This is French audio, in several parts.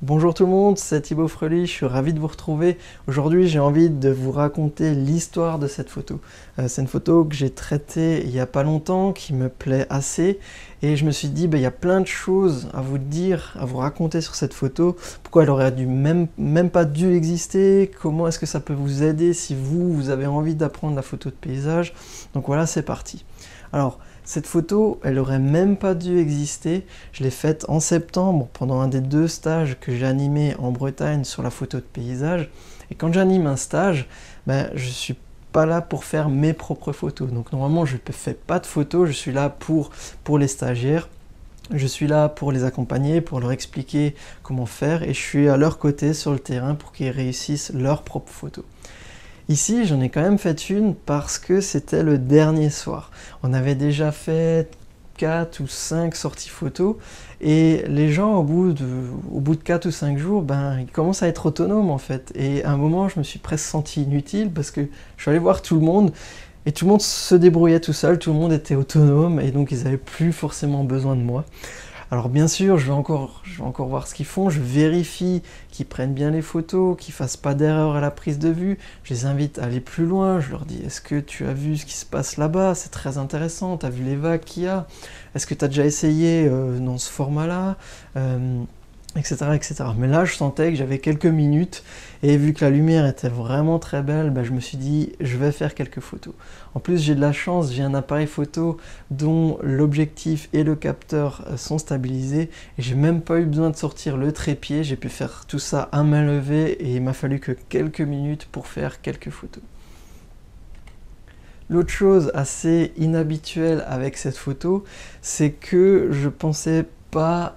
Bonjour tout le monde, c'est Thibaut Freely, je suis ravi de vous retrouver. Aujourd'hui, j'ai envie de vous raconter l'histoire de cette photo. C'est une photo que j'ai traitée il n'y a pas longtemps, qui me plaît assez, et je me suis dit, il y a plein de choses à vous dire, à vous raconter sur cette photo, pourquoi elle aurait même pas dû exister, comment est-ce que ça peut vous aider si vous avez envie d'apprendre la photo de paysage. Donc voilà, c'est parti. Alors, cette photo, elle aurait même pas dû exister. Je l'ai faite en septembre pendant un des 2 stages que j'ai animé en Bretagne sur la photo de paysage. Et quand j'anime un stage, je suis pas là pour faire mes propres photos. Donc normalement, je ne fais pas de photos, je suis là pour les stagiaires. Je suis là pour les accompagner, pour leur expliquer comment faire, et je suis à leur côté sur le terrain pour qu'ils réussissent leurs propres photos. Ici, j'en ai quand même fait une parce que c'était le dernier soir. On avait déjà fait 4 ou 5 sorties photos et les gens, au bout de 4 ou 5 jours, ils commencent à être autonomes en fait. Et à un moment, je me suis presque senti inutile parce que je suis allé voir tout le monde et tout le monde se débrouillait tout seul, tout le monde était autonome et donc ils n'avaient plus forcément besoin de moi. Alors bien sûr, je vais encore voir ce qu'ils font, je vérifie qu'ils prennent bien les photos, qu'ils ne fassent pas d'erreur à la prise de vue, je les invite à aller plus loin, je leur dis est-ce que tu as vu ce qui se passe là-bas, c'est très intéressant, tu as vu les vagues qu'il y a, est-ce que tu as déjà essayé dans ce format-là, etc., etc. Mais là, je sentais que j'avais quelques minutes, et vu que la lumière était vraiment très belle, je me suis dit, je vais faire quelques photos. En plus, j'ai de la chance, j'ai un appareil photo dont l'objectif et le capteur sont stabilisés, et j'ai même pas eu besoin de sortir le trépied, j'ai pu faire tout ça à main levée, et il m'a fallu que quelques minutes pour faire quelques photos. L'autre chose assez inhabituelle avec cette photo, c'est que je pensais pas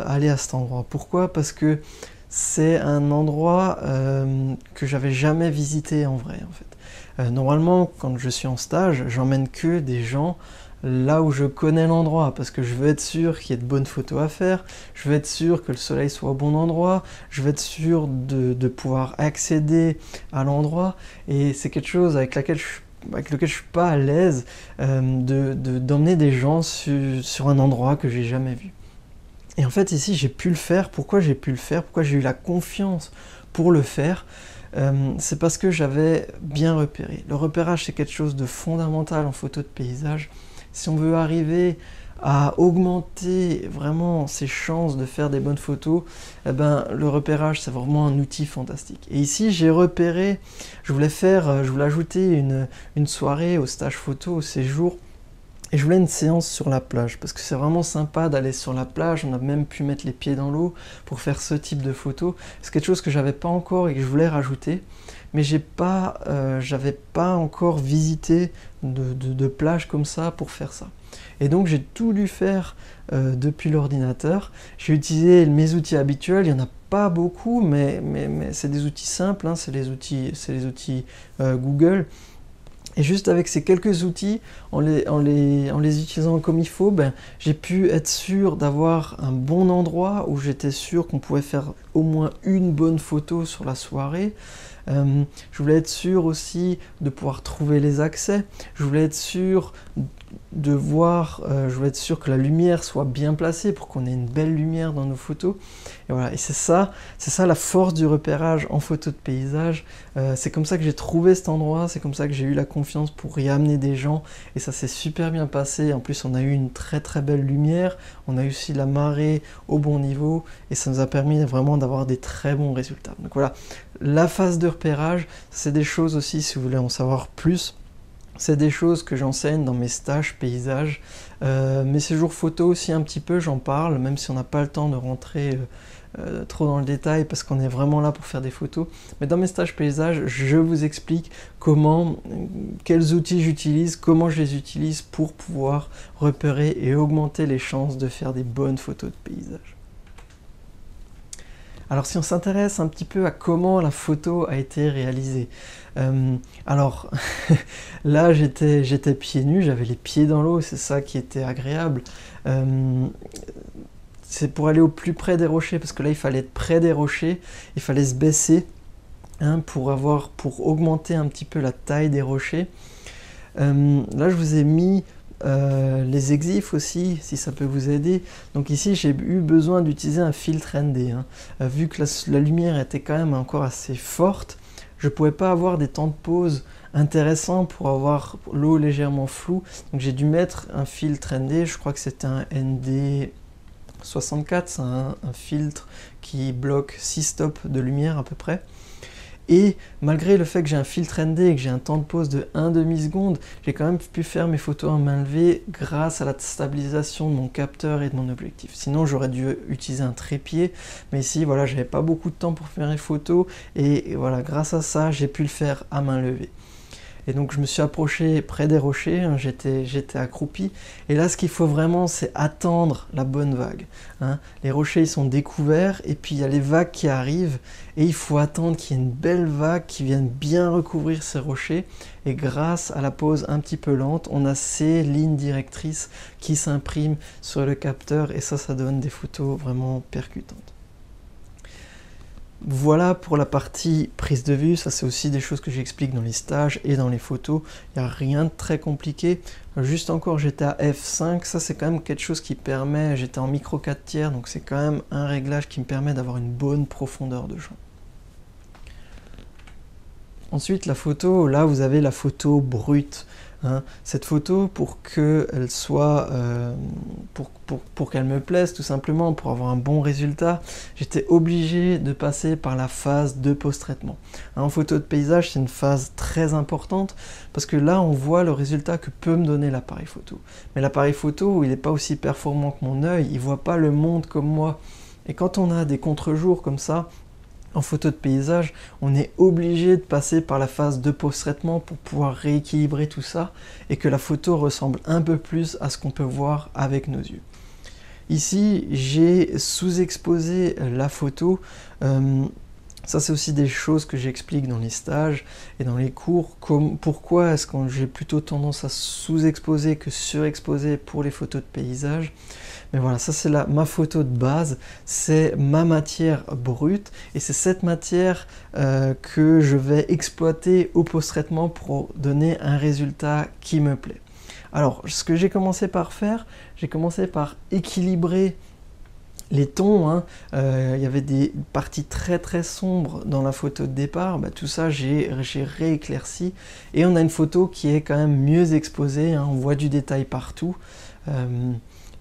aller à cet endroit. Pourquoi? Parce que c'est un endroit que j'avais jamais visité en vrai en fait. Normalement, quand je suis en stage, j'emmène que des gens là où je connais l'endroit, parce que je veux être sûr qu'il y ait de bonnes photos à faire, je veux être sûr que le soleil soit au bon endroit, je veux être sûr de pouvoir accéder à l'endroit, et c'est quelque chose avec lequel je suis pas à l'aise, d'emmener des gens sur un endroit que j'ai jamais vu. Et en fait ici j'ai pu le faire. Pourquoi j'ai pu le faire? Pourquoi j'ai eu la confiance pour le faire? C'est parce que j'avais bien repéré. Le repérage, c'est quelque chose de fondamental en photo de paysage. Si on veut arriver à augmenter vraiment ses chances de faire des bonnes photos, le repérage, c'est vraiment un outil fantastique. Et ici, j'ai repéré, je voulais ajouter une soirée au stage photo, au séjour, et je voulais une séance sur la plage, parce que c'est vraiment sympa d'aller sur la plage, on a même pu mettre les pieds dans l'eau pour faire ce type de photos. C'est quelque chose que j'avais pas encore et que je voulais rajouter, mais j'avais pas encore visité de plage comme ça pour faire ça. Et donc j'ai tout dû faire depuis l'ordinateur. J'ai utilisé mes outils habituels, il n'y en a pas beaucoup, mais c'est des outils simples, hein, c'est les outils Google. Et juste avec ces quelques outils, en les utilisant comme il faut, j'ai pu être sûr d'avoir un bon endroit où j'étais sûr qu'on pouvait faire au moins une bonne photo sur la soirée. Je voulais être sûr aussi de pouvoir trouver les accès. Je voulais être sûr je voulais être sûr que la lumière soit bien placée pour qu'on ait une belle lumière dans nos photos. Et voilà, et c'est ça la force du repérage en photo de paysage. C'est comme ça que j'ai trouvé cet endroit, c'est comme ça que j'ai eu la confiance pour y amener des gens, et ça s'est super bien passé. En plus, on a eu une très très belle lumière, on a eu aussi la marée au bon niveau, et ça nous a permis vraiment d'avoir des très bons résultats. Donc voilà, la phase de repérage, c'est des choses aussi, si vous voulez en savoir plus, c'est des choses que j'enseigne dans mes stages paysages. Mes séjours photo aussi un petit peu, j'en parle, même si on n'a pas le temps de rentrer trop dans le détail parce qu'on est vraiment là pour faire des photos. Mais dans mes stages paysages, je vous explique quels outils j'utilise, comment je les utilise pour pouvoir repérer et augmenter les chances de faire des bonnes photos de paysages. Alors si on s'intéresse un petit peu à comment la photo a été réalisée, alors là j'étais pieds nus, j'avais les pieds dans l'eau, c'est ça qui était agréable. C'est pour aller au plus près des rochers, parce que là il fallait être près des rochers, il fallait se baisser pour augmenter un petit peu la taille des rochers. Là je vous ai mis les exifs aussi, si ça peut vous aider. Donc ici, j'ai eu besoin d'utiliser un filtre ND. Vu que la lumière était quand même encore assez forte, je ne pouvais pas avoir des temps de pause intéressants pour avoir l'eau légèrement floue. Donc j'ai dû mettre un filtre ND, je crois que c'était un ND 64, c'est un filtre qui bloque 6 stops de lumière à peu près. Et malgré le fait que j'ai un filtre ND et que j'ai un temps de pause de 1 demi-seconde, j'ai quand même pu faire mes photos en main levée grâce à la stabilisation de mon capteur et de mon objectif. Sinon j'aurais dû utiliser un trépied, mais ici voilà, j'avais pas beaucoup de temps pour faire les photos et voilà, grâce à ça j'ai pu le faire à main levée. Et donc je me suis approché près des rochers, j'étais accroupi. Et là, ce qu'il faut vraiment, c'est attendre la bonne vague. Les rochers, ils sont découverts, et puis il y a les vagues qui arrivent, et il faut attendre qu'il y ait une belle vague qui vienne bien recouvrir ces rochers. Et grâce à la pose un petit peu lente, on a ces lignes directrices qui s'impriment sur le capteur, et ça donne des photos vraiment percutantes. Voilà pour la partie prise de vue, ça c'est aussi des choses que j'explique dans les stages et dans les photos, il n'y a rien de très compliqué. Juste encore, j'étais à f5, ça c'est quand même quelque chose qui permet, j'étais en micro 4 tiers, donc c'est quand même un réglage qui me permet d'avoir une bonne profondeur de champ. Ensuite la photo, là vous avez la photo brute. Cette photo, pour qu'elle soit, pour qu'elle me plaise tout simplement, pour avoir un bon résultat, j'étais obligé de passer par la phase de post-traitement. En photo de paysage, c'est une phase très importante parce que là, on voit le résultat que peut me donner l'appareil photo. Mais l'appareil photo, il n'est pas aussi performant que mon œil, il ne voit pas le monde comme moi. Et quand on a des contre-jours comme ça, en photo de paysage, on est obligé de passer par la phase de post-traitement pour pouvoir rééquilibrer tout ça et que la photo ressemble un peu plus à ce qu'on peut voir avec nos yeux. Ici, j'ai sous-exposé la photo. Ça, c'est aussi des choses que j'explique dans les stages et dans les cours. Pourquoi est-ce que j'ai plutôt tendance à sous-exposer que surexposer pour les photos de paysage? Mais voilà, ça c'est ma photo de base, c'est ma matière brute et c'est cette matière que je vais exploiter au post-traitement pour donner un résultat qui me plaît. Alors, ce que j'ai commencé par faire, j'ai commencé par équilibrer les tons. Il y avait des parties très très sombres dans la photo de départ, tout ça j'ai rééclairci et on a une photo qui est quand même mieux exposée, on voit du détail partout.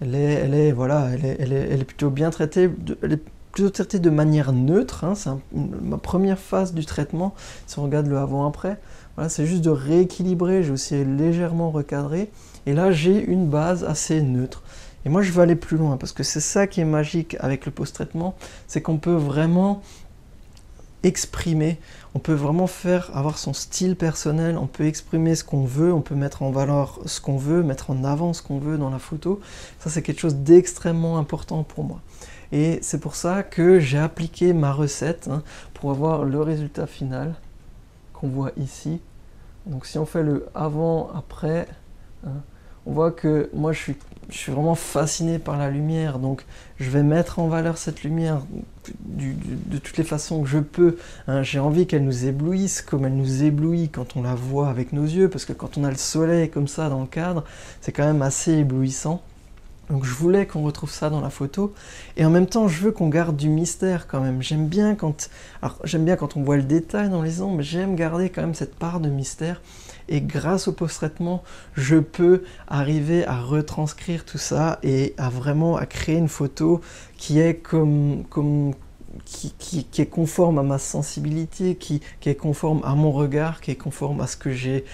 Elle est plutôt bien traitée, elle est plutôt traitée de manière neutre, c'est ma première phase du traitement, si on regarde le avant-après. Voilà, c'est juste de rééquilibrer, j'ai aussi légèrement recadré, et là j'ai une base assez neutre. Et moi je veux aller plus loin, parce que c'est ça qui est magique avec le post-traitement, c'est qu'on peut vraiment exprimer, on peut vraiment avoir son style personnel, on peut exprimer ce qu'on veut, on peut mettre en valeur ce qu'on veut, mettre en avant ce qu'on veut dans la photo. Ça c'est quelque chose d'extrêmement important pour moi. Et c'est pour ça que j'ai appliqué ma recette pour avoir le résultat final qu'on voit ici. Donc si on fait le avant-après, on voit que moi je suis vraiment fasciné par la lumière, donc je vais mettre en valeur cette lumière de toutes les façons que je peux. J'ai envie qu'elle nous éblouisse comme elle nous éblouit quand on la voit avec nos yeux, parce que quand on a le soleil comme ça dans le cadre, c'est quand même assez éblouissant. Donc je voulais qu'on retrouve ça dans la photo, et en même temps je veux qu'on garde du mystère quand même. J'aime bien quand on voit le détail dans les ombres, mais j'aime garder quand même cette part de mystère. Et grâce au post-traitement, je peux arriver à retranscrire tout ça et à créer une photo qui est qui est conforme à ma sensibilité, qui est conforme à mon regard, qui est conforme à ce que j'ai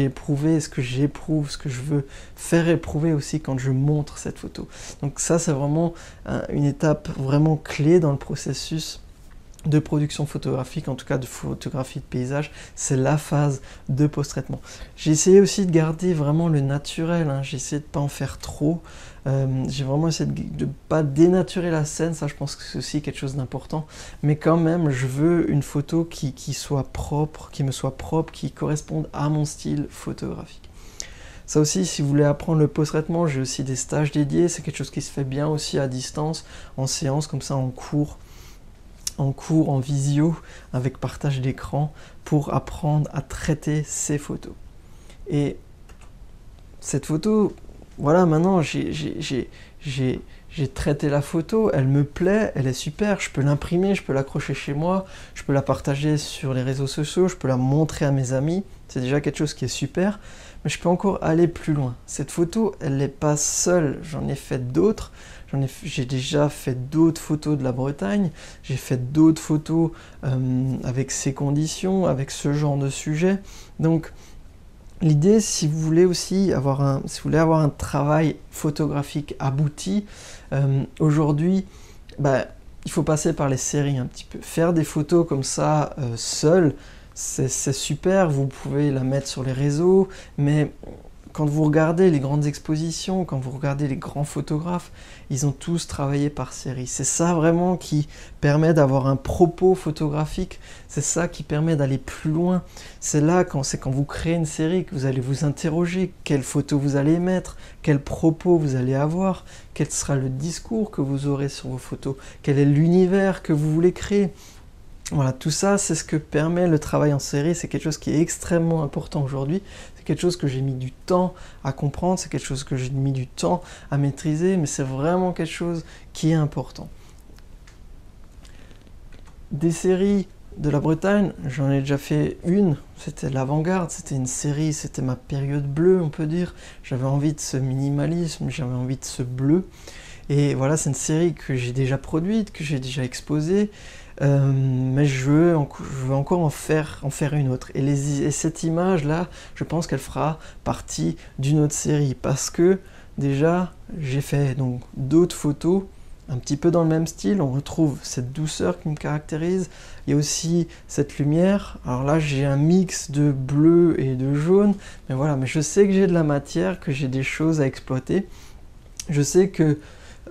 éprouvé, ce que j'éprouve, ce que je veux faire éprouver aussi quand je montre cette photo. Donc ça, c'est vraiment une étape vraiment clé dans le processus de production photographique, en tout cas de photographie de paysage, c'est la phase de post-traitement. J'ai essayé aussi de garder vraiment le naturel, j'ai essayé de ne pas en faire trop, j'ai vraiment essayé de ne pas dénaturer la scène, ça je pense que c'est aussi quelque chose d'important, mais quand même je veux une photo qui soit propre, qui corresponde à mon style photographique. Ça aussi, si vous voulez apprendre le post-traitement, j'ai aussi des stages dédiés, c'est quelque chose qui se fait bien aussi à distance, en séance, comme ça en cours, en visio, avec partage d'écran, pour apprendre à traiter ces photos. Et cette photo, voilà, maintenant j'ai traité la photo, elle me plaît, elle est super, je peux l'imprimer, je peux l'accrocher chez moi, je peux la partager sur les réseaux sociaux, je peux la montrer à mes amis, c'est déjà quelque chose qui est super, mais je peux encore aller plus loin. Cette photo, elle n'est pas seule, j'en ai fait d'autres, j'ai déjà fait d'autres photos de la Bretagne, j'ai fait d'autres photos avec ces conditions, avec ce genre de sujet, donc l'idée, si vous voulez aussi avoir un travail photographique abouti, aujourd'hui, il faut passer par les séries un petit peu. Faire des photos comme ça, seul, c'est super, vous pouvez la mettre sur les réseaux, mais quand vous regardez les grandes expositions, quand vous regardez les grands photographes, ils ont tous travaillé par série. C'est ça vraiment qui permet d'avoir un propos photographique, c'est ça qui permet d'aller plus loin. C'est quand vous créez une série que vous allez vous interroger, quelles photos vous allez mettre, quels propos vous allez avoir, quel sera le discours que vous aurez sur vos photos, quel est l'univers que vous voulez créer. Voilà, tout ça, c'est ce que permet le travail en série, c'est quelque chose qui est extrêmement important aujourd'hui, c'est quelque chose que j'ai mis du temps à comprendre, c'est quelque chose que j'ai mis du temps à maîtriser, mais c'est vraiment quelque chose qui est important. Des séries de la Bretagne, j'en ai déjà fait une, c'était l'Avant-Garde, c'était une série, c'était ma période bleue, on peut dire, j'avais envie de ce minimalisme, j'avais envie de ce bleu, et voilà, c'est une série que j'ai déjà produite, que j'ai déjà exposée, mais je veux encore en faire une autre. Et cette image-là, je pense qu'elle fera partie d'une autre série, parce que déjà, j'ai fait donc d'autres photos, un petit peu dans le même style, on retrouve cette douceur qui me caractérise, il y a aussi cette lumière, alors là j'ai un mix de bleu et de jaune, mais voilà, mais je sais que j'ai de la matière, que j'ai des choses à exploiter, je sais que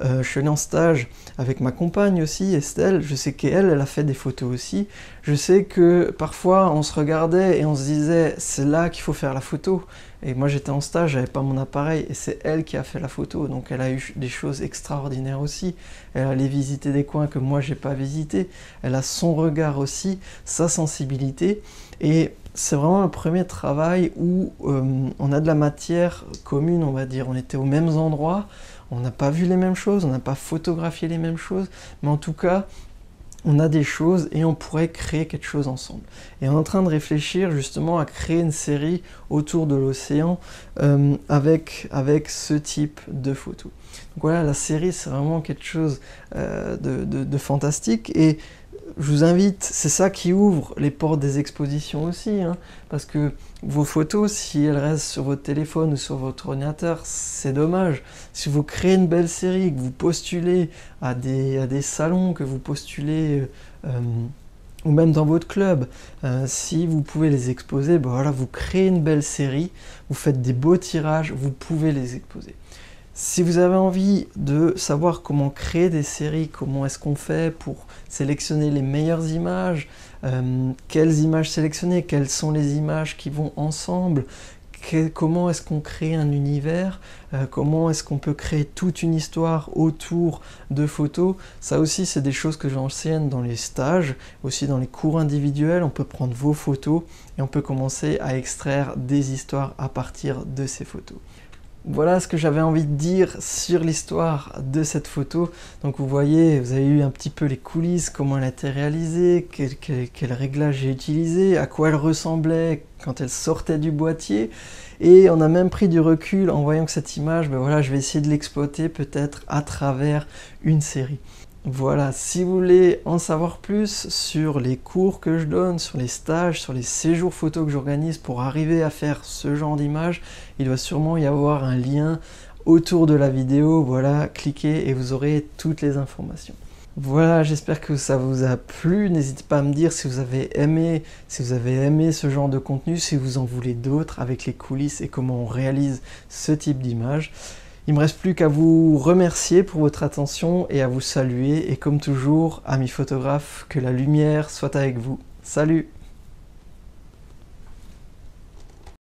je suis allé en stage avec ma compagne aussi, Estelle, je sais qu'elle a fait des photos aussi, je sais que parfois on se regardait et on se disait c'est là qu'il faut faire la photo, et moi j'étais en stage, j'avais pas mon appareil, et c'est elle qui a fait la photo, donc elle a eu des choses extraordinaires aussi, elle allait visiter des coins que moi j'ai pas visités, elle a son regard aussi, sa sensibilité, et c'est vraiment le premier travail où on a de la matière commune, on va dire, on était aux mêmes endroits, on n'a pas vu les mêmes choses, on n'a pas photographié les mêmes choses, mais en tout cas, on a des choses et on pourrait créer quelque chose ensemble. Et on est en train de réfléchir justement à créer une série autour de l'océan avec ce type de photos. Donc voilà, la série, c'est vraiment quelque chose de fantastique, et je vous invite, c'est ça qui ouvre les portes des expositions aussi, hein, parce que vos photos, si elles restent sur votre téléphone ou sur votre ordinateur, c'est dommage. Si vous créez une belle série, que vous postulez à des salons, que vous postulez ou même dans votre club, si vous pouvez les exposer, voilà, vous créez une belle série, vous faites des beaux tirages, vous pouvez les exposer. Si vous avez envie de savoir comment créer des séries, comment est-ce qu'on fait pour sélectionner les meilleures images, quelles images sélectionner, quelles sont les images qui vont ensemble, comment est-ce qu'on crée un univers, comment est-ce qu'on peut créer toute une histoire autour de photos, ça aussi c'est des choses que j'enseigne dans les stages, aussi dans les cours individuels, on peut prendre vos photos et on peut commencer à extraire des histoires à partir de ces photos. Voilà ce que j'avais envie de dire sur l'histoire de cette photo. Donc vous voyez, vous avez eu un petit peu les coulisses, comment elle a été réalisée, quel réglage j'ai utilisé, à quoi elle ressemblait quand elle sortait du boîtier. Et on a même pris du recul en voyant que cette image, voilà, je vais essayer de l'exploiter peut-être à travers une série. Voilà, si vous voulez en savoir plus sur les cours que je donne, sur les stages, sur les séjours photos que j'organise pour arriver à faire ce genre d'image, il doit sûrement y avoir un lien autour de la vidéo. Voilà, cliquez et vous aurez toutes les informations. Voilà, j'espère que ça vous a plu. N'hésitez pas à me dire si vous avez aimé ce genre de contenu, si vous en voulez d'autres avec les coulisses et comment on réalise ce type d'image. Il ne me reste plus qu'à vous remercier pour votre attention et à vous saluer. Et comme toujours, amis photographes, que la lumière soit avec vous. Salut!